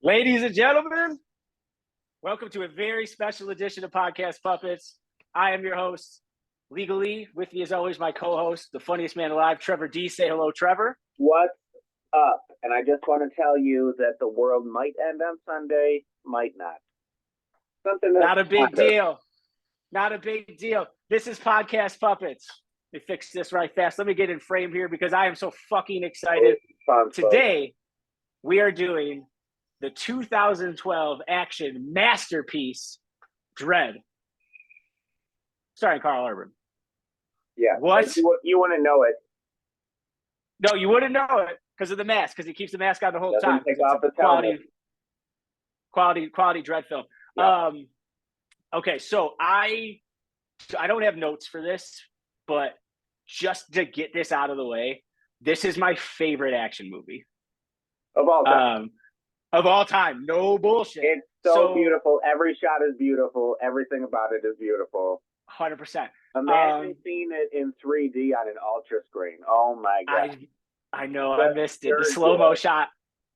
Ladies and gentlemen, welcome to a very special edition of Podcast Puppets. I am your host, Legally. With me, as always, my co-host, the funniest man alive, Trevor D. Say hello, Trevor. What's up? And I just want to tell you that the world might end on Sunday, might not. Not a big deal. Not a big deal. This is Podcast Puppets. Let me fix this right fast. Let me get in frame here because I am so fucking excited. Today, we are doing the 2012 action masterpiece, Dredd, starring Carl Urban. Yeah. What? You want to know it. No, you wouldn't know it because of the mask, because he keeps the mask on the whole time. Take off the quality Dredd film. Yep. Okay, so I don't have notes for this, but just to get this out of the way, this is my favorite action movie. Of all time. Of all time. No bullshit. It's so beautiful. Every shot is beautiful. Everything about it is beautiful. 100%. Imagine seeing it in 3D on an ultra screen. Oh my god. I know. I missed it. The slow-mo shot.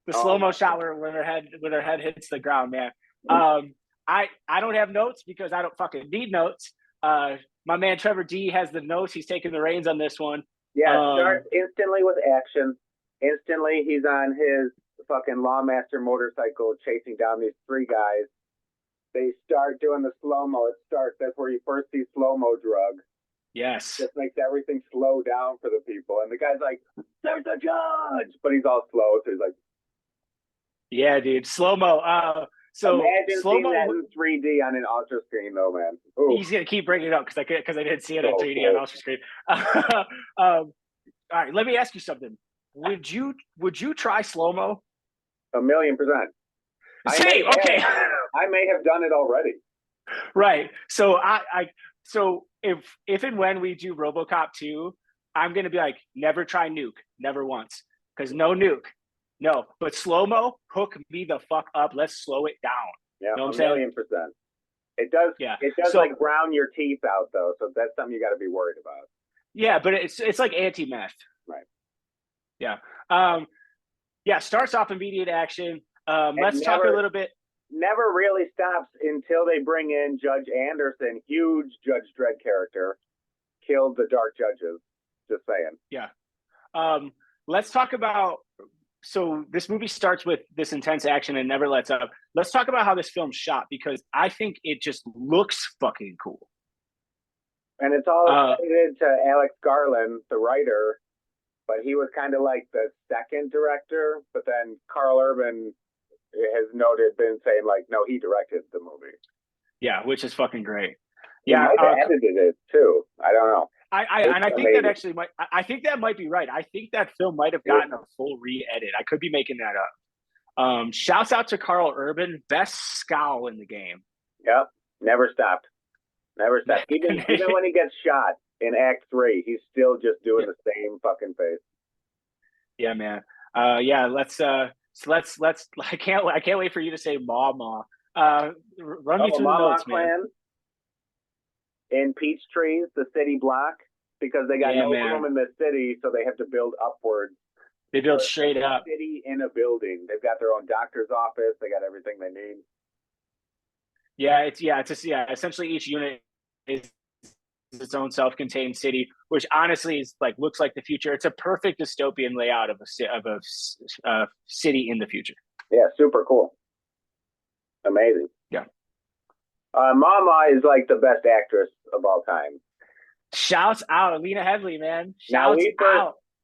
The slow-mo shot where her head hits the ground, man. I don't have notes because I don't fucking need notes. My man Trevor D has the notes. He's taking the reins on this one. Yeah, starts instantly with action. Instantly, he's on his fucking Lawmaster motorcycle chasing down these three guys. They start doing the slow-mo. That's where you first see slow-mo drug. Yes. Just makes everything slow down for the people. And the guy's like, there's a judge! But he's all slow, so he's like... Yeah, dude. Slow-mo. So imagine seeing that in 3D on an ultra screen, though, man. Ooh. He's gonna keep bringing it up because I didn't see it in 3D on ultra screen. All right, let me ask you something. Would you try slow-mo? 1,000,000%. Same. Okay. I may have done it already. Right. So so if and when we do RoboCop 2, I'm gonna be like, never try nuke, never once, because no nuke. No, but slow-mo, hook me the fuck up. Let's slow it down. Yeah, you know what I'm saying? 1,000,000%. It does. Yeah. It does like brown your teeth out though, so that's something you got to be worried about. Yeah, but it's like anti-meth. Right. Yeah. Yeah. Starts off immediate action. Let's talk a little bit. Never really stops until they bring in Judge Anderson, huge Judge Dredd character, killed the Dark Judges. Just saying. Yeah. Let's talk about. So this movie starts with this intense action and never lets up. Let's talk about how this film's shot, because I think it just looks fucking cool. And it's all credited to Alex Garland, the writer, but he was kind of like the second director. But then Carl Urban has been saying like, no, he directed the movie. Yeah, which is fucking great. He might have edited it too. I don't know. I think that actually might. I think that might be right. I think that film might have gotten a full re-edit. I could be making that up. Shouts out to Carl Urban, best scowl in the game. Yep, never stopped. Never stopped. Even when he gets shot in Act 3, he's still just doing the same fucking face. Yeah, man. Yeah, let's. I can't wait for you to say "ma." Run me through the notes, man. In Peachtrees, the city block, because they got no room in the city, so they have to build upwards. They build straight up. City in a building. They've got their own doctor's office. They got everything they need. Yeah, essentially each unit is its own self-contained city, which honestly is looks like the future. It's a perfect dystopian layout of a city in the future. Yeah, super cool. Amazing. Yeah. Mama is like the best actress of all time. Shouts out, Lena Headey, man.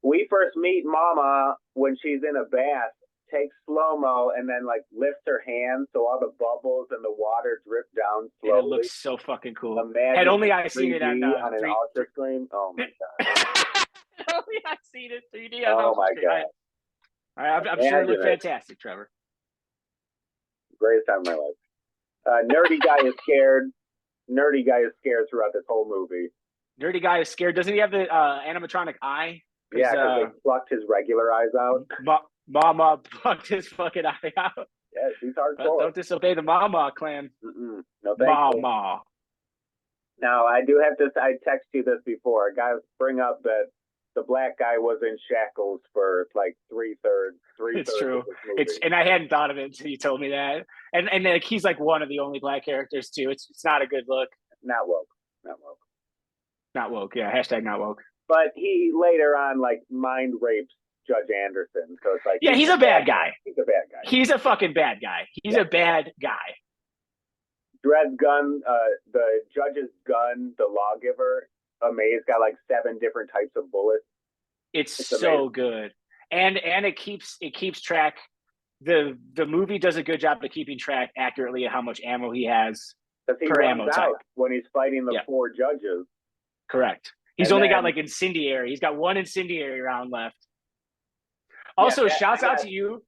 We first meet Mama when she's in a bath, takes slow-mo, and then lifts her hand so all the bubbles and the water drip down slowly. And it looks so fucking cool. Imagine had only I seen it on an ultra screen. Oh my god. Only I seen it 3D on oh my god. I'm sure it looked fantastic, Trevor. Greatest time of my life. Nerdy guy is scared. Nerdy guy is scared throughout this whole movie. Nerdy guy is scared. Doesn't he have the animatronic eye? Yeah, because they plucked his regular eyes out. Mama plucked his fucking eye out. Yes, he's hardcore. Don't disobey the Mama clan. No, thank you. Mama. Now, I do have to. I texted you this before. A guy bring up that the black guy was in shackles for 3 It's true. And I hadn't thought of it until you told me that. And like he's like one of the only black characters too. It's not a good look. Not woke. Not woke. Yeah. Hashtag not woke. But he later on like mind rapes Judge Anderson. So it's like he's a bad guy. He's a bad guy. He's a fucking bad guy. He's a bad guy. Dredd's gun, the judge's gun, the lawgiver, Amaze got like 7 different types of bullets. It's so good. And it keeps track. The movie does a good job of keeping track accurately of how much ammo he has per ammo type when he's fighting the 4 judges. Correct. He's only got like incendiary. He's got 1 incendiary round left. Also, shouts out to you.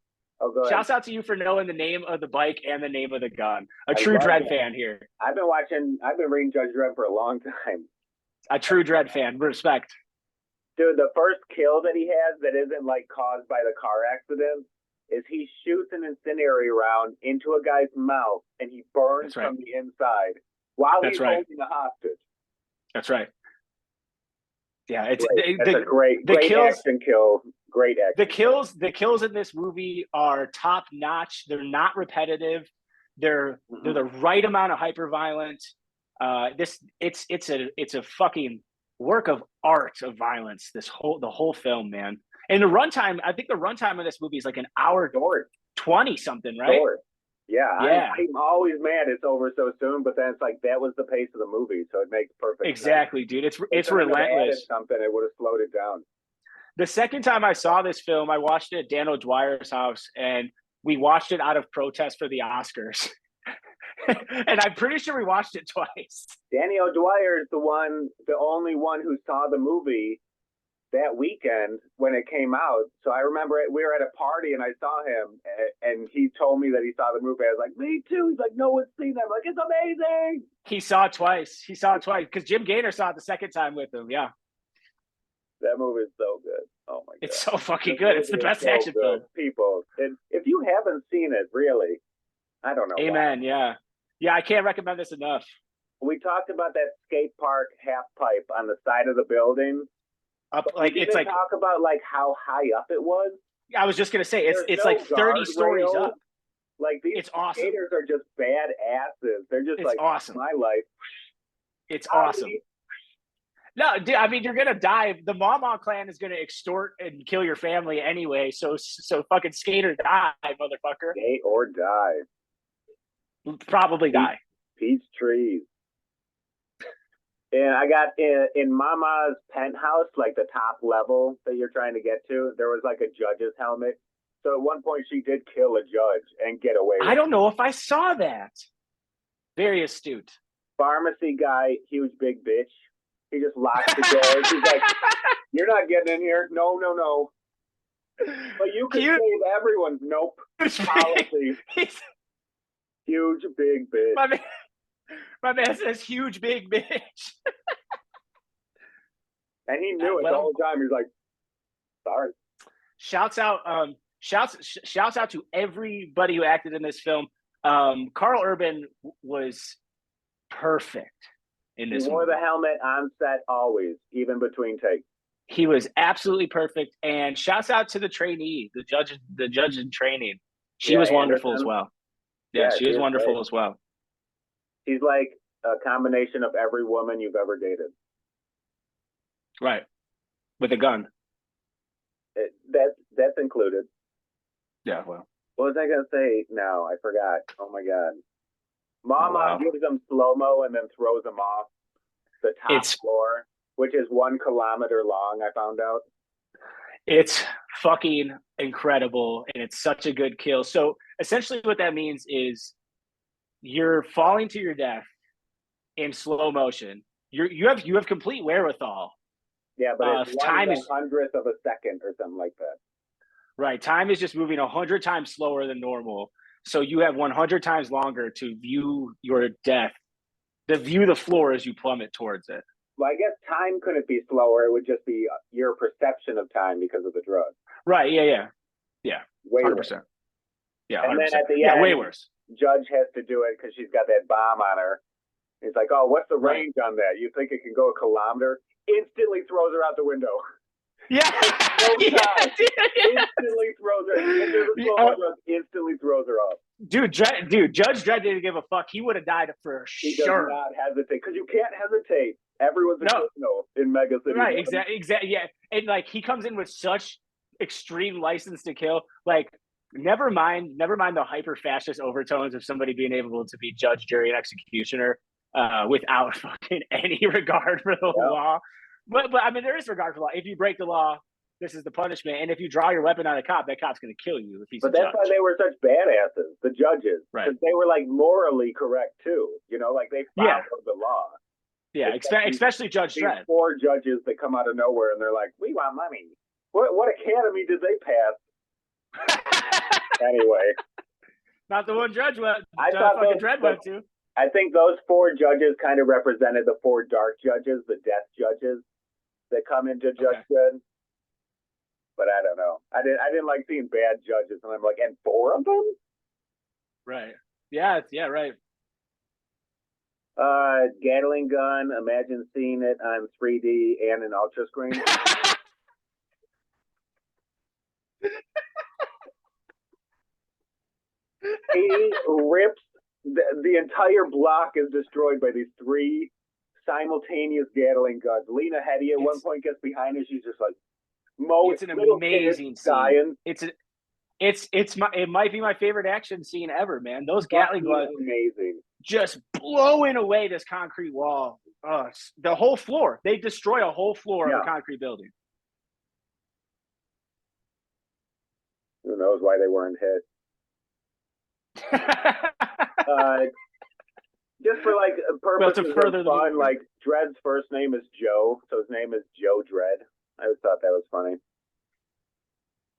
Shouts out to you for knowing the name of the bike and the name of the gun. A true Dredd fan here. I've been reading Judge Dredd for a long time. A true Dredd fan. Respect. Dude, the first kill that he has that isn't like caused by the car accident is he shoots an incendiary round into a guy's mouth and he burns from the inside while he's holding the hostage. That's right. Yeah, it's a great action kill. Great action. The kills in this movie are top notch. They're not repetitive. They're the right amount of hyper violent. It's a fucking work of art of violence. The whole film, man. And the runtime, I think the runtime of this movie is like an hour 20 something, right? Yeah. I'm always mad it's over so soon, but then it's like that was the pace of the movie, so it makes perfect sense. Dude. It's relentless. Something it would have slowed it down. The second time I saw this film, I watched it at Dan O'Dwyer's house, and we watched it out of protest for the Oscars. And I'm pretty sure we watched it twice. Danny O'Dwyer is the only one who saw the movie that weekend when it came out. So I remember we were at a party and I saw him and he told me that he saw the movie. I was like, me too. He's like, no one's seen that. I'm like, it's amazing. He saw it twice because Jim Gaynor saw it the second time with him. Yeah. That movie is so good. Oh my God. It's so fucking good. It's the best action film. People. And if you haven't seen it, really, I don't know. Amen. Why. Yeah. Yeah. I can't recommend this enough. We talked about that skate park half pipe on the side of the building. Talk about like how high up it was. I was just gonna say it's like 30 stories up. Like these skaters are just bad asses. They're just like awesome. My life. It's awesome. No, dude, I mean you're gonna die. The Mama clan is gonna extort and kill your family anyway. So fucking skate or die, motherfucker. Skate or die. Probably die. Peach trees. And I got in Mama's penthouse, like the top level that you're trying to get to, there was like a judge's helmet. So at one point she did kill a judge and get away with it. I don't know if I saw that. Very astute. Pharmacy guy, huge big bitch. He just locks the doors. He's like, you're not getting in here. No. But you can save everyone. Nope. Policy. Huge big bitch. My man says huge big bitch. And he knew it the whole time. He's like, sorry. Shouts out to everybody who acted in this film. Carl Urban was perfect in this. He wore the helmet on set always, even between takes. He was absolutely perfect. And shouts out to the trainee, the judge in training. She was wonderful as well. Yeah, she was wonderful as well. He's like a combination of every woman you've ever dated. Right. With a gun. That's included. Yeah, well. What was I going to say? No, I forgot. Oh, my God. Mama gives them slow-mo and then throws them off the top floor, which is 1 kilometer long, I found out. It's fucking incredible, and it's such a good kill. So essentially what that means is you're falling to your death in slow motion. You have complete wherewithal. Yeah, but it's time is 100th of a second or something like that. Right. Time is just moving 100 times slower than normal. So you have 100 times longer to view your death, to view the floor as you plummet towards it. Well, I guess time couldn't be slower. It would just be your perception of time because of the drug. Right. Yeah. Way 100%. Worse. Yeah. 100%. And then at the end, way worse. Judge has to do it because she's got that bomb on her. He's like, "Oh, what's the range on that? You think it can go 1 kilometer?" Instantly throws her out the window. Yeah. Instantly throws her. If there's a slow-mo drug, instantly throws her off. Dude, Judge Dredd didn't give a fuck. He would have died for sure. He does not hesitate because you can't hesitate. Everyone's a criminal in Mega City. Right, exactly. Yeah, and like he comes in with such extreme license to kill. Like, never mind the hyper fascist overtones of somebody being able to be judge, jury, and executioner without fucking any regard for the law. But I mean, there is regard for the law. If you break the law, this is the punishment. And if you draw your weapon on a cop, that cop's going to kill you. If he's but that's why they were such badasses, the judges, right? Because they were like morally correct too. You know, like they followed the law. Yeah, especially Judge Dredd. 4 judges that come out of nowhere and they're like, "We want money." What academy did they pass? Anyway, not the one Judge went. I thought Dredd went to. I think those 4 judges kind of represented the 4 dark judges, the death judges that come into Judge Dredd. But I don't know. I didn't like seeing bad judges, and I'm like, and 4 of them? Right. Yeah. Right. Gatling gun. Imagine seeing it on 3D and an ultra screen. He rips the entire block is destroyed by these 3 simultaneous Gatling guns. Lena Headey at one point gets behind her. She's just like, it's an amazing scene. It might be my favorite action scene ever, man. Those Gatling guns, amazing, just blowing away this concrete wall. The whole floor. They destroy a whole floor of a concrete building. Who knows why they weren't hit? Just for like purposes of fun, like Dredd's first name is Joe, so his name is Joe Dredd. I always thought that was funny.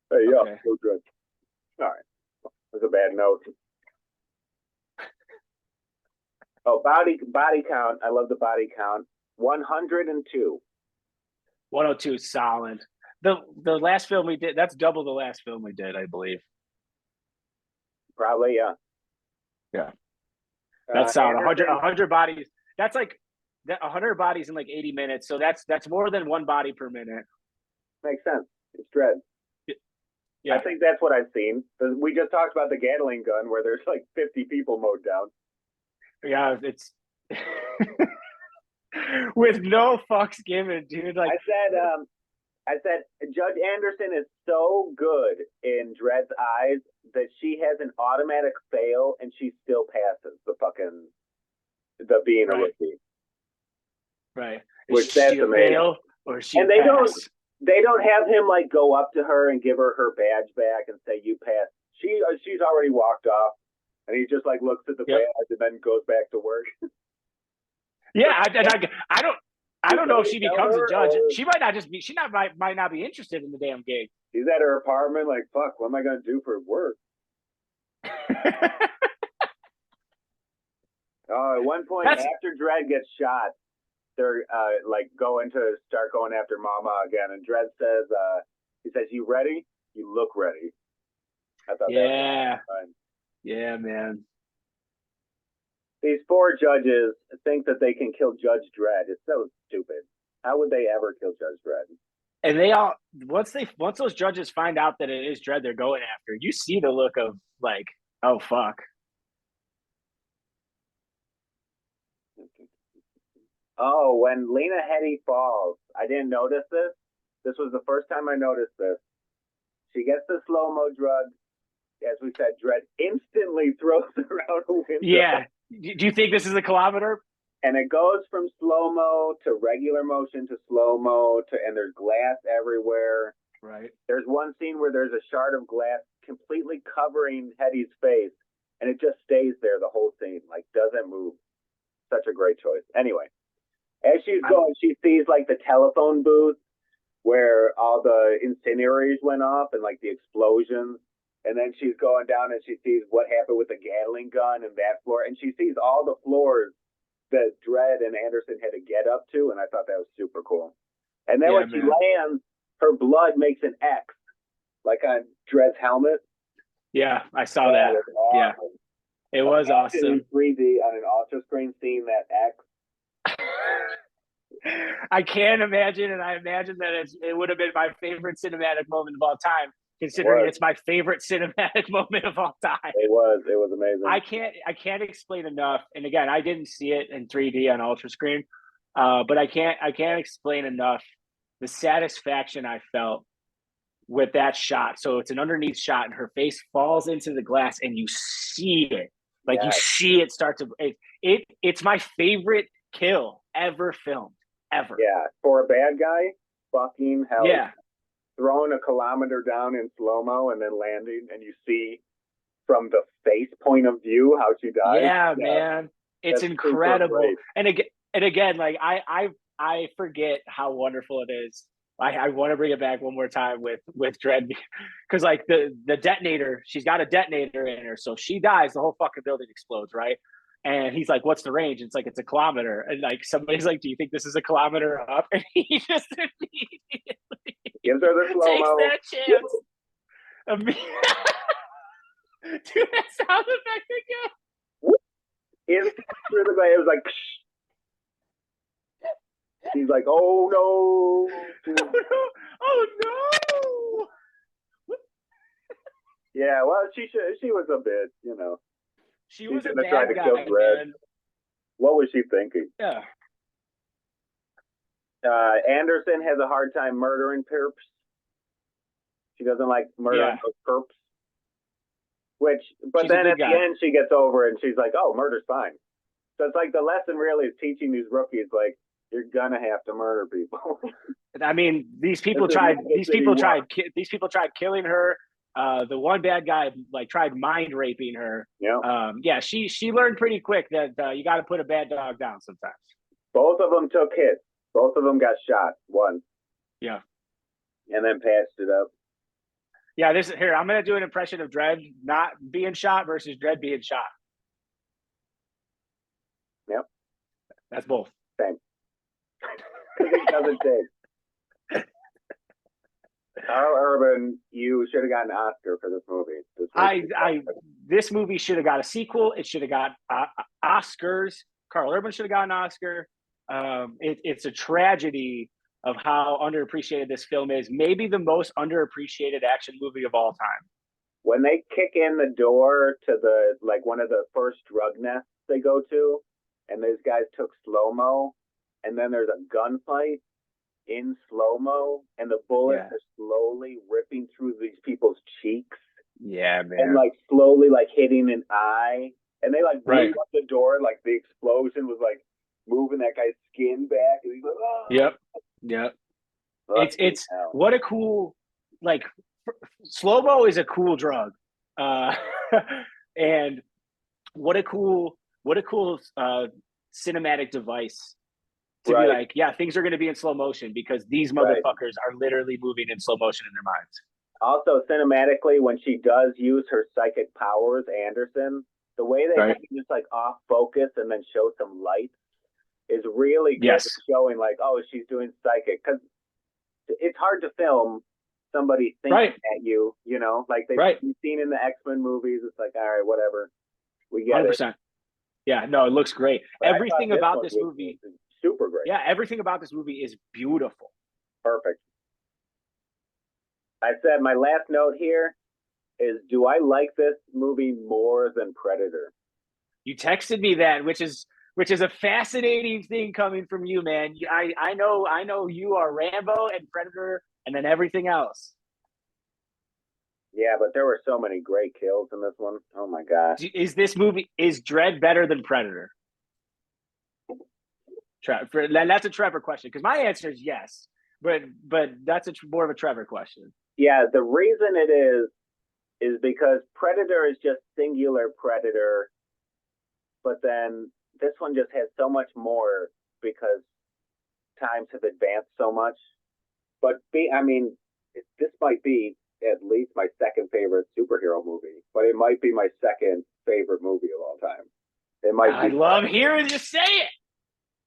Hey, Joe Dredd. All right, that's a bad note. Oh, body count. I love the body count. 102. 102 is solid. The last film we did, that's double the last film we did, I believe. Probably, yeah. Yeah. That's solid. 100 bodies. That's like 100 bodies in like 80 minutes. So that's more than 1 body per minute. Makes sense. It's Dredd. Yeah. I think that's what I've seen. We just talked about the Gatling gun where there's like 50 people mowed down. Yeah, it's with no fucks given, dude. Like I said, Judge Anderson is so good in Dredd's eyes that she has an automatic fail and she still passes the being a rookie. Right. Which that's amazing. Fail or she and they don't have him like go up to her and give her badge back and say you passed. She's already walked off, and he just like looks at the badge and then goes back to work. Yeah, I don't know if she becomes a judge. She might not just be. Might not be interested in the damn gig. She's at her apartment, like, fuck. What am I gonna do for work? At one point, after Dredd gets shot, they're like start going after Mama again, and Dredd says, he says, "You ready? You look ready." I thought that was fun. Yeah, man. These 4 judges think that they can kill Judge Dredd. It's so stupid. How would they ever kill Judge Dredd? And they all once those judges find out that it is Dredd they're going after, you see the look of like, oh fuck. Oh, when Lena Headey falls, I didn't notice this. This was the first time I noticed this. She gets the slow-mo drug. As we said, Dredd instantly throws her out a window. Yeah. Do you think this is a kilometer? And it goes from slow-mo to regular motion to slow-mo and there's glass everywhere. Right. There's one scene where there's a shard of glass completely covering Headey's face, and it just stays there the whole scene, like doesn't move. Such a great choice. Anyway, as she's going, she sees like the telephone booth where all the incendiaries went off and like the explosions. And then she's going down and she sees what happened with the Gatling gun and that floor. And she sees all the floors that Dredd and Anderson had to get up to. And I thought that was super cool. And then when she lands, her blood makes an X, like on Dredd's helmet. Yeah, I saw that. Awesome. Yeah, it was awesome. In 3D on an ultra screen, seeing that X. I can't imagine, and I imagine that it would have been my favorite cinematic moment of all time, considering it's my favorite cinematic moment of all time. It was amazing. I can't explain enough. And again, I didn't see it in 3D on ultra screen, but I can't explain enough the satisfaction I felt with that shot. So it's an underneath shot, and her face falls into the glass, and you see it. Like you see it start to. It's my favorite kill ever filmed. Ever. Yeah, for a bad guy, fucking hell. Yeah. Throwing a kilometer down in slow-mo and then landing, and you see from the face point of view how she dies. Yeah, man. It's incredible. And again, like I forget how wonderful it is. I want to bring it back one more time with Dredd, because like the detonator, she's got a detonator in her, so she dies, the whole fucking building explodes, right? And he's like, "What's the range?" It's like, "It's a kilometer." And like somebody's like, "Do you think this is a kilometer up?" And he just immediately gives her the slow-mo. Takes that chance. Dude, that sound effect again. It was like, he's like, "Oh no! Oh no!" Yeah, well, she was a bit, you know. She was a bad guy, man. What was she thinking? Yeah. Anderson has a hard time murdering perps. She doesn't like murdering those perps. But then at the end, she gets over it and she's like, "Oh, murder's fine." So it's like the lesson really is teaching these rookies, like, you're gonna have to murder people. I mean, these people tried killing her. The one bad guy like tried mind raping her. Yeah. She learned pretty quick that you got to put a bad dog down sometimes. Both of them took hits. Both of them got shot once. Yeah. And then patched it up. Yeah, I'm gonna do an impression of Dredd not being shot versus Dredd being shot. Yep. That's both. Same. It doesn't take. Carl Urban, you should have gotten an Oscar for this movie. This movie should have got a sequel. It should have got Oscars. Carl Urban should have got an Oscar. It's a tragedy of how underappreciated this film is. Maybe the most underappreciated action movie of all time. When they kick in the door to one of the first drug nests they go to, and those guys took slow-mo, and then there's a gunfight in slow-mo, and the bullets are slowly ripping through these people's cheeks. Yeah, man. And like slowly like hitting an eye. And they like blew up the door, like the explosion was like moving that guy's skin back, and he's like, "Oh." Yep. It's what a cool, like, slow-mo is a cool drug. And what a cool cinematic device to be like, yeah, things are going to be in slow motion because these motherfuckers are literally moving in slow motion in their minds. Also, cinematically, when she does use her psychic powers, Anderson, the way they have just like off focus and then show some light is really good at showing like, oh, she's doing psychic, because it's hard to film somebody thinking at you, you know, like they've seen in the X-Men movies. It's like, all right, whatever, we get 100%. It. Yeah, no, it looks great. But everything about this movie, super great. Yeah, everything about this movie is beautiful. Perfect. I said my last note here is, do I like this movie more than Predator? You texted me that, which is a fascinating thing coming from you, man. I know you are Rambo and Predator and then everything else. Yeah, but there were so many great kills in this one. Oh my gosh. Is Dredd better than Predator? That's a Trevor question, because my answer is yes, but that's more of a Trevor question. Yeah, the reason it is because Predator is just singular Predator, but then this one just has so much more because times have advanced so much. But this might be at least my second favorite superhero movie, but it might be my second favorite movie of all time. It might. I love hearing you say it.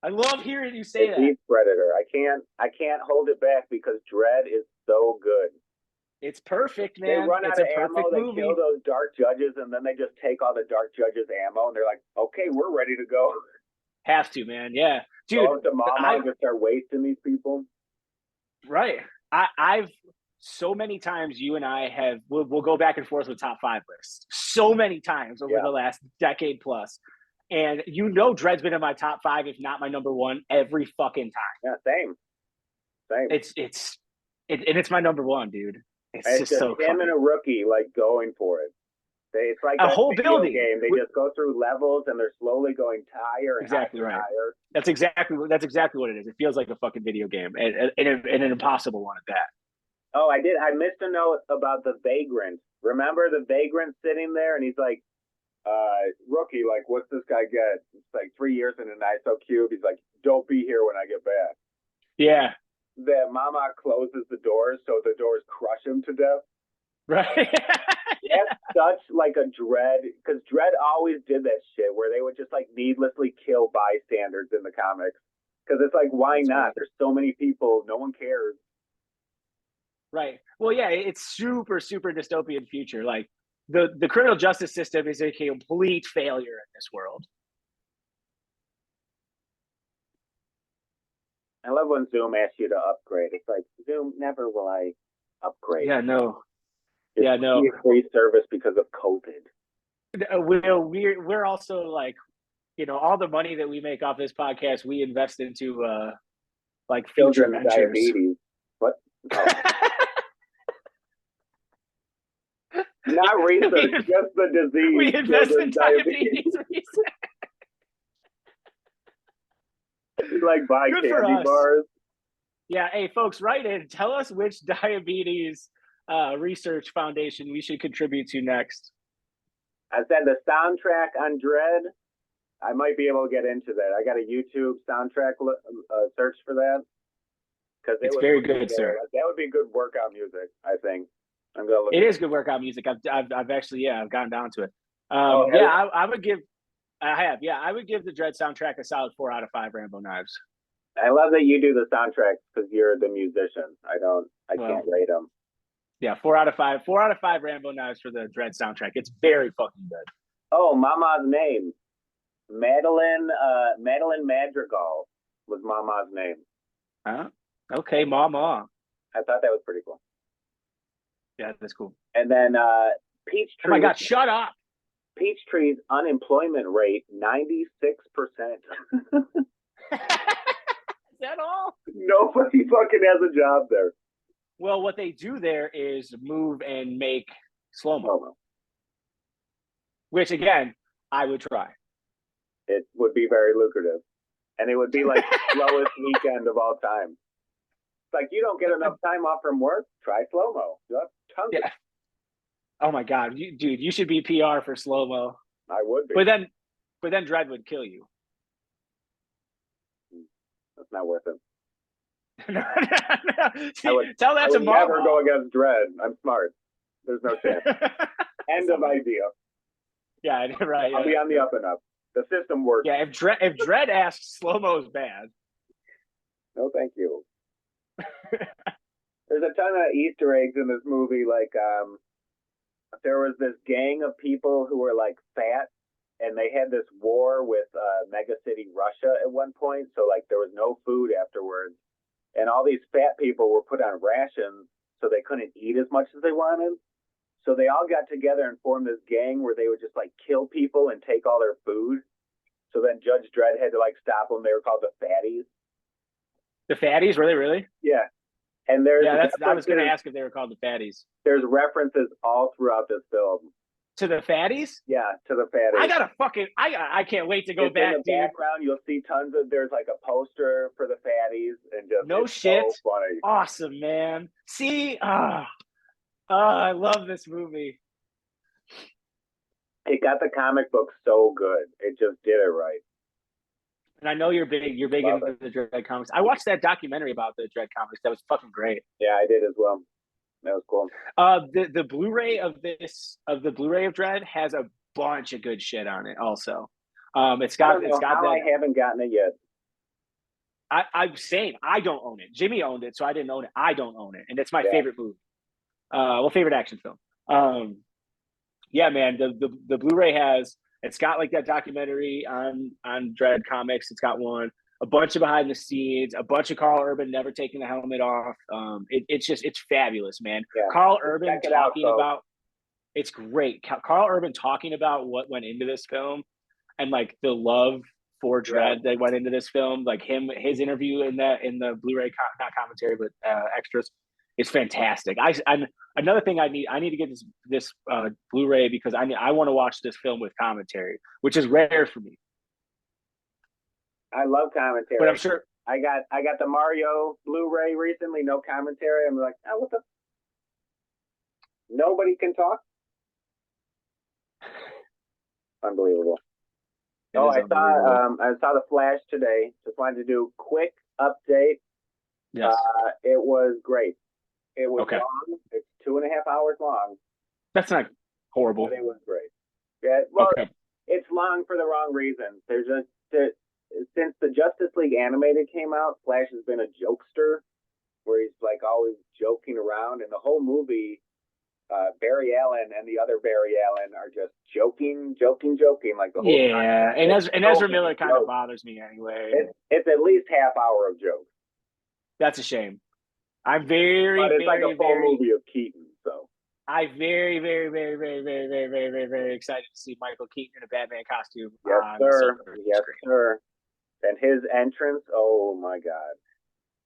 I love hearing you say that. Beats Predator. I can't hold it back because Dredd is so good. It's perfect, man. They run out of ammo. They kill those dark judges, and then they just take all the dark judges' ammo, and they're like, "Okay, we're ready to go." Have to, man. Yeah. dude, go up to Mama and just start wasting these people. Right. I've so many times you and I we'll go back and forth with top 5 lists so many times over the last decade plus. And Dredd's been in my top 5, if not my number 1, every fucking time. Yeah, same. It's my number 1, dude. It's just so him funny. and a rookie like going for it. It's like a whole building game. They just go through levels and they're slowly going higher and higher. That's exactly what it is. It feels like a fucking video game, and an impossible one at that. Oh, I missed a note about the Vagrant. Remember the Vagrant sitting there, and he's like, rookie, like, what's this guy get? It's like 3 years in an ISO cube. He's like, don't be here when I get back. Yeah. That Mama closes the doors, so the doors crush him to death. Right. That's such like a Dredd, because Dredd always did that shit where they would just like needlessly kill bystanders in the comics. Because it's like, why not? Right. There's so many people, no one cares. Right. Well, yeah, it's super, super dystopian future. Like the criminal justice system is a complete failure in this world. I love when Zoom asks you to upgrade. It's like, Zoom, never will I upgrade. Yeah, no. It's free service because of COVID. We're also like, all the money that we make off this podcast, we invest into like children with diabetes. What? Oh. Not research, just the disease. We invest in diabetes research. Like buy candy bars. Yeah, hey folks, write in. Tell us which diabetes research foundation we should contribute to next. I said the soundtrack on Dredd. I might be able to get into that. I got a YouTube soundtrack search for that. It's very good, sir. That would be good workout music, I think. I'm gonna look. It is good workout music. I've actually I've gotten down to it. I would give the Dredd soundtrack a solid 4 out of 5 Rambo knives. I love that you do the soundtracks because you're the musician. I can't rate them. Yeah, 4 out of 5. 4 out of 5 Rambo knives for the Dredd soundtrack. It's very fucking good. Oh, Mama's name. Madeline Madrigal was Mama's name. Okay, Mama. I thought that was pretty cool. Yeah, that's cool. And then Peachtree. Oh my God, shut up. Peachtree's unemployment rate, 96%. Is that all? Nobody fucking has a job there. Well, what they do there is move and make slow-mo. Which, again, I would try. It would be very lucrative. And it would be like the slowest weekend of all time. It's like, you don't get enough time off from work, try slow-mo. You have tons of. Oh my God, dude, you should be PR for slow-mo. I would be. But then Dredd would kill you. That's not worth it. No. See, tell that to Mom. I would never go against Dredd. I'm smart. There's no chance. End of idea. Yeah, right. I'll be on the up and up. The system works. Yeah, if Dredd asks, slow-mo is bad. No, thank you. There's a ton of Easter eggs in this movie. Like, there was this gang of people who were like fat, and they had this war with Mega City Russia at one point. So like there was no food afterwards, and all these fat people were put on rations, so they couldn't eat as much as they wanted. So they all got together and formed this gang where they would just like kill people and take all their food. So then Judge Dredd had to like stop them. They were called the Fatties. The Fatties, really? Yeah. And there's I was going to ask if they were called the Fatties. There's references all throughout this film to the Fatties. Yeah, to the Fatties. I can't wait to go back. In the background, you'll see tons of. There's like a poster for the Fatties, and just no shit. So funny. Awesome, man. See, I love this movie. It got the comic book so good. It just did it right. And I know you're big into the Dredd comics. I watched that documentary about the Dredd comics. That was fucking great. Yeah, I did as well. That was cool. The Blu-ray of Dredd has a bunch of good shit on it. Also, I haven't gotten it yet. I'm same. I don't own it. Jimmy owned it, so I didn't own it. I don't own it, and it's my favorite movie. Favorite action film. Yeah, man. The Blu-ray it's got like that documentary on Dredd comics. It's got one. a bunch of behind the scenes, a bunch of Carl Urban never taking the helmet off. It's fabulous, man. Yeah. Carl Urban talking about it's great. Carl Urban talking about what went into this film and like the love for Dredd that went into this film, like his interview in the Blu-ray not commentary but extras. It's fantastic. I'm another thing I need to get this Blu-ray because I want to watch this film with commentary, which is rare for me. I love commentary, but I'm sure I got the Mario Blu-ray recently, no commentary. I'm like, oh, what the? Nobody can talk. Unbelievable. I saw the Flash today. Just wanted to do a quick update. Yes. It was great. It was long. It's 2.5 hours long. That's not horrible. But it was great. Yeah. Well, it's long for the wrong reasons. There's since the Justice League animated came out, Flash has been a jokester, where he's like always joking around, and the whole movie, Barry Allen and the other Barry Allen are just joking like the whole time. Yeah, and Ezra Miller kind of bothers me anyway. It's at least half hour of jokes. That's a shame. I'm very, but it's very, like a full movie of Keaton, so. I'm very, very, very, very, very, very, very, very, very excited to see Michael Keaton in a Batman costume. Yes, sir. Yes, sir. And his entrance, oh my God!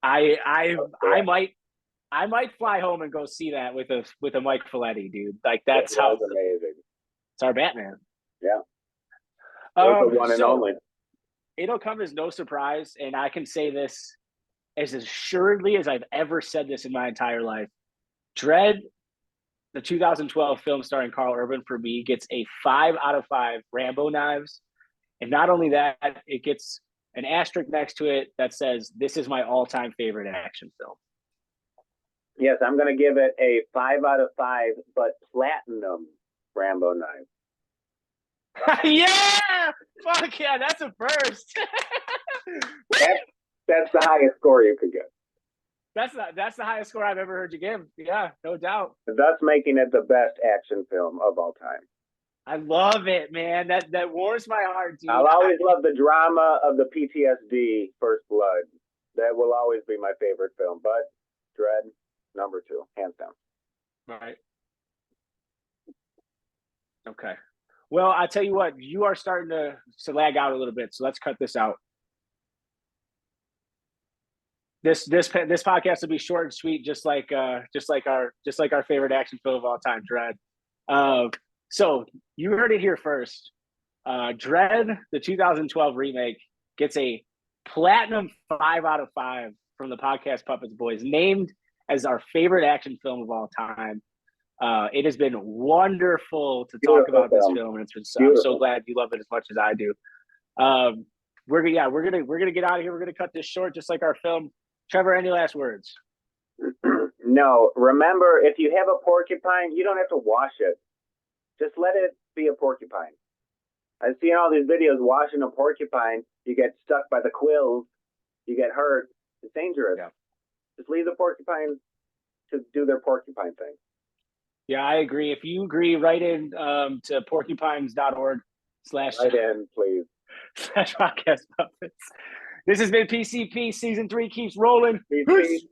I might fly home and go see that with a Mike Folletti, dude. Like that's how amazing. It's our Batman. Yeah. The one and only. It'll come as no surprise, and I can say this as assuredly as I've ever said this in my entire life. Dredd, the 2012 film starring Carl Urban, for me gets a 5 out of 5 Rambo knives, and not only that, it gets an asterisk next to it that says, this is my all-time favorite action film. Yes, I'm going to give it a 5 out of 5, but platinum Rambo knife. Yeah! Fuck yeah, that's a first. That's the highest score you could get. That's the highest score I've ever heard you give. Yeah, no doubt. Thus making it the best action film of all time. I love it, man. That warms my heart, dude. I'll always love the drama of the PTSD First Blood. That will always be my favorite film. But Dredd, number 2, hands down. Right. Okay. Well, I tell you what, you are starting to lag out a little bit, so let's cut this out. This podcast will be short and sweet, just like our favorite action film of all time, Dredd. So you heard it here first. Dredd, the 2012 remake, gets a platinum 5 out of 5 from the Podcast Puppets Boys, named as our favorite action film of all time. It has been wonderful to talk about this film, and it's been I'm so glad you love it as much as I do. We're gonna get out of here. We're gonna cut this short, just like our film. Trevor, any last words? No. Remember, if you have a porcupine, you don't have to wash it. Just let it be a porcupine. I've seen all these videos washing a porcupine. You get stuck by the quills. You get hurt. It's dangerous. Yeah. Just leave the porcupine to do their porcupine thing. Yeah, I agree. If you agree, write in to porcupines.org/ Write in, please. /podcast puppets. This has been PCP. Season 3 keeps rolling. Peace.